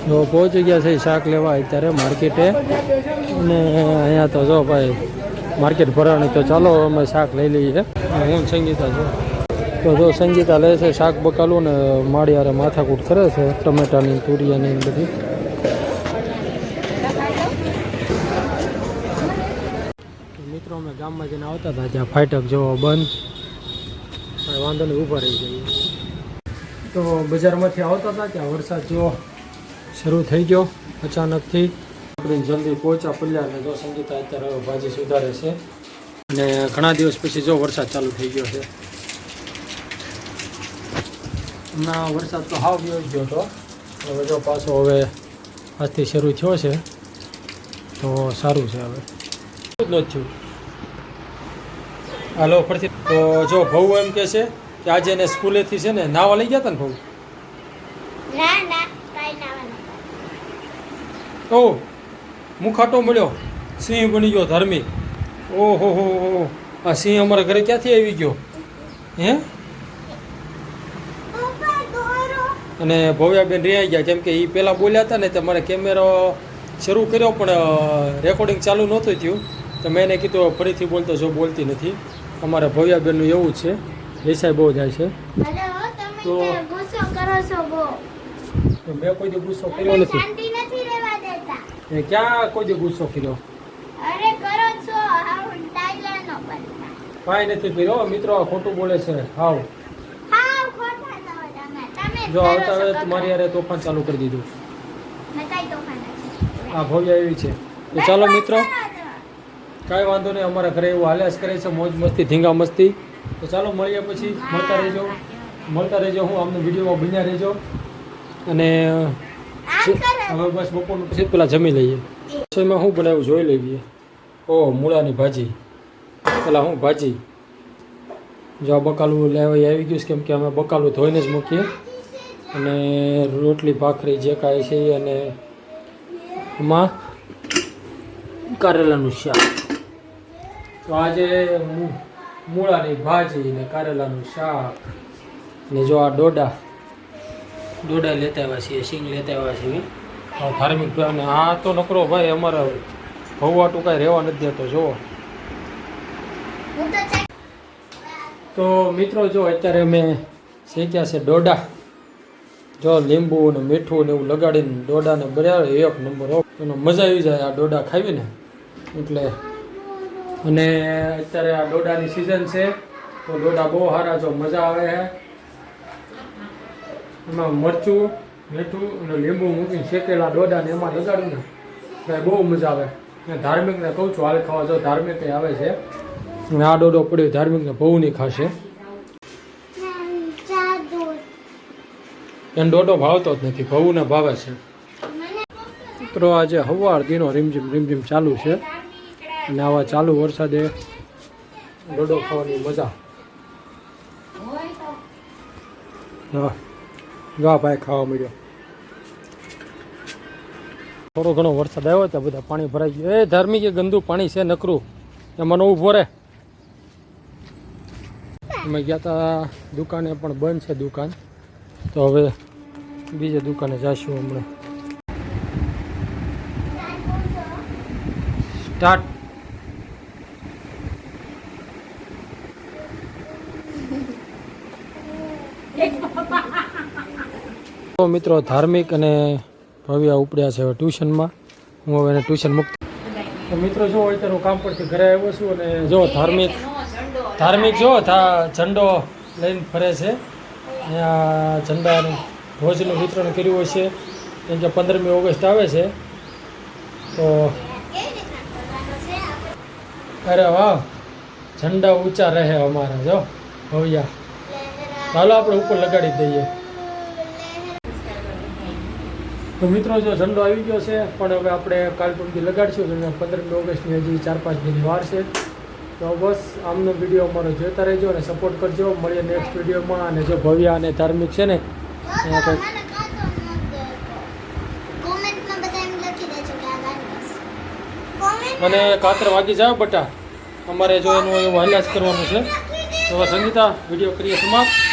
તો પહોંચી ગયા છે શાક લેવા અત્યારે માર્કેટે, અને અહીંયા તો જો ભાઈ માર્કેટ ભરાણી, તો ચાલો અમે શાક લઈ લઈએ. હું સંગીતા છું, તો જો સંગીતા લે છે શાક બકાલું ને માળિયારે માથાકૂટ કરે છે ટમેટાની તુરિયાની બધી. મિત્રો અમે ગામમાં જઈને આવતા હતા ત્યાં ફાટક જોવો બંધ, વાંધો નહીં ઊભા રહી જઈએ. તો બજારમાંથી આવતા હતા ત્યાં વરસાદ જો શરૂ થઈ ગયો અચાનકથી. આપણે જલ્દી પહોંચ્યા પલ્યા, અને જો સંગીતા અત્યારે ભાજી સુધારે છે, અને ઘણા દિવસ પછી જો વરસાદ ચાલુ થઈ ગયો છે. હમણાં વરસાદ તો હાવ ગયો હતો, હવે જો પાછો હવે આજથી શરૂ થયો છે, તો સારું છે. હવે નથી થયું. હાલો ફરતી. તો જો ભઉ એમ કહે છે કે આજે એને સ્કૂલેથી છે ને નાવા લઈ ગયા હતા ને ભઉ? ઓ મુખાટો મળ્યો, સિંહ બની ગયો ધાર્મિક. ઓહો હો, આ સિંહ અમારા ઘરે ક્યાંથી આવી ગયો હે? અને ભવ્યાબેન રિયાઈ ગયા, કેમ કે એ પહેલાં બોલ્યા હતા ને તે મારે કેમેરો શરૂ કર્યો પણ રેકોર્ડિંગ ચાલુ નહોતું થયું, તો મેં એને કીધું ફરીથી બોલતો જો બોલતી નથી. અમારા ભવ્યાબેનનું એવું જ છે, દેસાઈ બહુ જાય છે. તો મેં કોઈ દી ગુસ્સો કર્યો નથી. ક્યાં કોઈ દી ગુસ્સો કર્યો? કાંઈ નથી કર્યો. મિત્રો ખોટું બોલે છે હાવ. જો આવતા હવે તમારી યારે તોફાન ચાલુ કરી દીધું. હા ભવ્યા એવી છે. તો ચાલો મિત્રો, કાંઈ વાંધો નહીં, અમારા ઘરે એવું હાલ્યા જ કરે છે, મોજ મસ્તી ધીંગા મસ્તી. તો ચાલો મળીએ પછી, મળતા રહેજો. હું આમને વિડીયોમાં બન્યા રહેજો. અને હવે બસ બપોરનું પછી પેલા જમી લઈએ. રસોઈમાં શું બનાવ્યું જોઈ લઈએ. ઓહ મૂળાની ભાજી. પેલા હું ભાજી જો બકાલું લેવા આવી ગયું છે, કેમ કે અમે બકાલું ધોઈને જ મૂકીએ. અને રોટલી ભાખરી જે કાંઈ છે, અને એમાં કારેલાનું શાક. તો આજે મૂળાની ભાજી ને કારેલાનું શાક, ને જો આ ડોડા લેતા આવ્યા છીએ, સિંગ લેતા આવ્યા છીએ ધાર્મિક. અને આ તો નકરો ભાઈ અમારા ભવાટું કાંઈ રહેવા નથી દેતો. જુઓ તો મિત્રો, જો અત્યારે અમે શેક્યા છે ડોડા. જો લીંબુ ને મીઠું ને એવું લગાડીને ડોડાને બરાબર એક નંબર. એનો મજા આવી જાય આ ડોડા ખાવીને એટલે. અને અત્યારે આ ડોડાની સિઝન છે, તો ડોડા બહુ સારા, જો મજા આવે છે. એમાં મરચું મીઠું અને લીંબુ મૂકીને શેકેલા ડોડાને એમાં લગાડું ને એટલે બહુ મજા આવે. અને ધાર્મિકને કહું છું હાલ ખાવા, જો ધાર્મિક આવે છે. અને આ ડોડો પડ્યો ધાર્મિકને બહુ નહીં ખાશે. એને ડોડો ભાવતો જ નથી, ભવને ભાવે છે. મિત્રો આજે હવાર દીનો રીમઝીમ ચાલુ છે, અને આવા ચાલુ વરસાદે ડોડો ખાવાની મજા. વાહ ભાઈ ખાવા મળ્યો. થોડો ઘણો વરસાદ આવ્યો ત્યાં બધા પાણી ભરાઈ ગયું. એ ધાર્મિક એ ગંદુ પાણી છે નકરું, એમાં ઊભો રહે. અમે ગયા હતા દુકાને, પણ બંધ છે દુકાન, તો હવે બીજે દુકાને જઈશું હમણાં. સ્ટાર્ટ. તો મિત્રો ધાર્મિક અને ભવ્યા ઉપડ્યા છે ટ્યુશનમાં. હું હવે એને ટ્યુશન મૂકતો. તો મિત્રો જો અત્યારે હું કામ પરથી ઘરે આવ્યો છું, અને જો ધાર્મિક જો ઝંડો લઈને ફરે છે. અહીંયા ઝંડાનું ધ્વજનું વિતરણ કર્યું છે, કેમ કે 15મી ઓગસ્ટ આવે છે. તો અરે વાહ, ઝંડા ઊંચા રહે અમારા. જો ભવ્યા, ચાલો આપણે ઉપર લગાડી દઈએ. તો મિત્રો જો ઝંડો આવી ગયો છે, પણ હવે આપણે કાલ પરથી લગાડીશું. 15મી ઓગસ્ટની હજી 4-5 દિનની વાર છે. તો બસ આમનો વિડીયો અમારો જોતા રહેજો અને સપોર્ટ કરજો. મળીએ નેક્સ્ટ વિડીયોમાં. અને જો ભવ્યા અને ધાર્મિક છે ને, મને કાતર વાગી જાય બટા, અમારે જો એનું એવું હાલ્યા જ કરવાનું છે. તો સંગીતા વિડીયો કરીએ સમાપ્ત.